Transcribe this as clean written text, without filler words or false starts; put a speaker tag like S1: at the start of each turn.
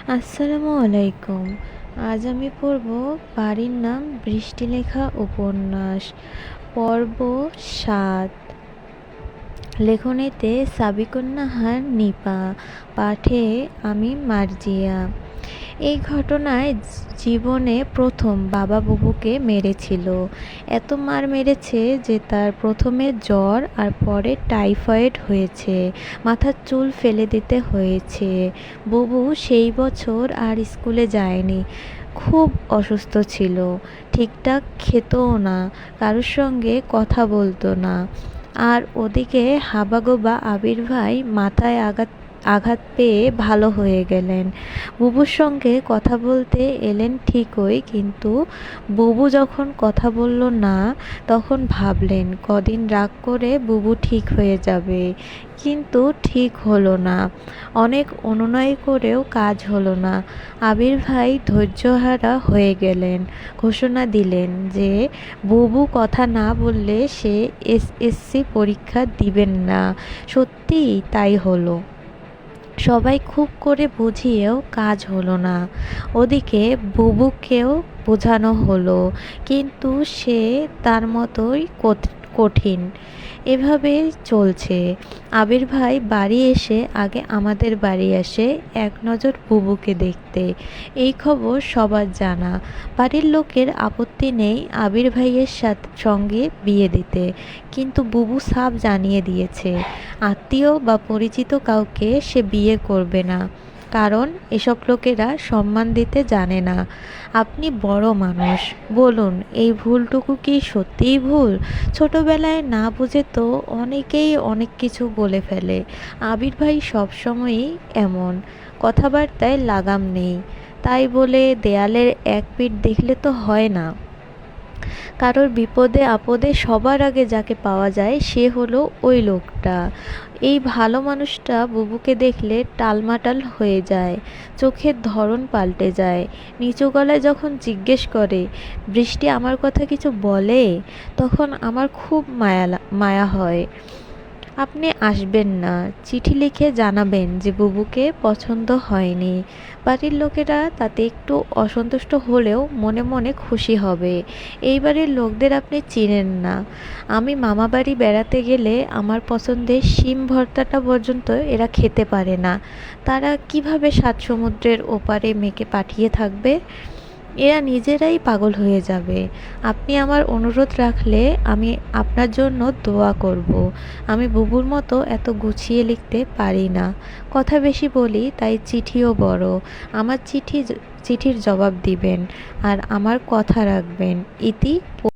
S1: আসসালামু আলাইকুম। আজ আমি পড়ব বাড়ির নাম বৃষ্টি লেখা উপন্যাস পর্ব ৭। লেখনীতে সাবিকুন নাহার নিপা, পাঠে আমি মার্জিয়া। এই ঘটনায় জীবনে প্রথম বাবা বুবুকে মেরেছিল। এত মার মেরেছে যে তার প্রথমে জ্বর আর পরে টাইফয়েড হয়েছে, মাথার চুল ফেলে দিতে হয়েছে। বুবু সেই বছর আর স্কুলে যায়নি, খুব অসুস্থ ছিল, ঠিকঠাক খেতও না, কারোর সঙ্গে কথা বলতো না। আর ওদিকে হাবাগোবা আবির ভাই মাথায় আঘাত আঘাত পেয়ে ভালো হয়ে গেলেন। বুবুর সঙ্গে কথা বলতে এলেন ঠিকই, কিন্তু বুবু যখন কথা বলল না, তখন ভাবলেন কদিন রাগ করে বুবু ঠিক হয়ে যাবে, কিন্তু ঠিক হলো না। অনেক অনুনয় করেও কাজ হলো না। আবির ভাই ধৈর্যহারা হয়ে গেলেন, ঘোষণা দিলেন যে বুবু কথা না বললে সে এসএসসি পরীক্ষা দিবেন না। সত্যিই তাই হলো। সবাই খুব করে বুঝিয়েও কাজ হলো না। ওদিকে বুবুকেও বোঝানো হলো, কিন্তু সে তার মতোই কঠিন। এভাবে চলছে। আবির ভাই বাড়ি এসে আগে আমাদের বাড়ি আসে এক নজর বুবুকে দেখতে। এই খবর সবার জানা। বাড়ির লোকের আপত্তি নেই আবির ভাইয়ের সঙ্গে বিয়ে দিতে, কিন্তু বুবু সাফ জানিয়ে দিয়েছে আত্মীয় বা পরিচিত কাউকে সে বিয়ে করবে না, কারণ এসব লোকেরা সম্মান দিতে জানে না। আপনি বড় মানুষ, বলুন এই ভুলটুকু কি সত্যিই ভুল? ছোটবেলায় না বুঝে তো অনেকেই অনেক কিছু বলে ফেলে। আবির ভাই সবসময়ই এমন, কথাবার্তায় লাগাম নেই। তাই বলে দেয়ালের এক পিঠ দেখলে তো হয় না। কারোর বিপদে আপদে সবার আগে যাকে পাওয়া যায় সে হলো ওই লোকটা। এই ভালো মানুষটা বুবুকে দেখলে টালমাটাল হয়ে যায়, চোখের ধরন পাল্টে যায়। নিচু গলায় যখন জিজ্ঞেস করে বৃষ্টি আমার কথা কিছু বলে, তখন আমার খুব মায়া হয়। আপনি আসবেন না, চিঠি লিখে জানাবেন যে বুবুকে পছন্দ হয়নি। বাড়ির লোকেরা তাতে একটু অসন্তুষ্ট হলেও মনে মনে খুশি হবে। এই বাড়ির লোকদের আপনি চিনেন না। আমি মামাবাড়ি বেড়াতে গেলে আমার পছন্দের শিম ভর্তাটা পর্যন্ত এরা খেতে পারে না। তারা কিভাবে সাত সমুদ্রের ওপারে মেয়েকে পাঠিয়ে থাকবে? এরা নিজেরাই পাগল হয়ে যাবে। আপনি আমার অনুরোধ রাখলে আমি আপনার জন্য দোয়া করব। আমি বুবুর মতো এত গুছিয়ে লিখতে পারি না, কথা বেশি বলি, তাই চিঠিও বড়। আমার চিঠির জবাব দিবেন আর আমার কথা রাখবেন। ইতি।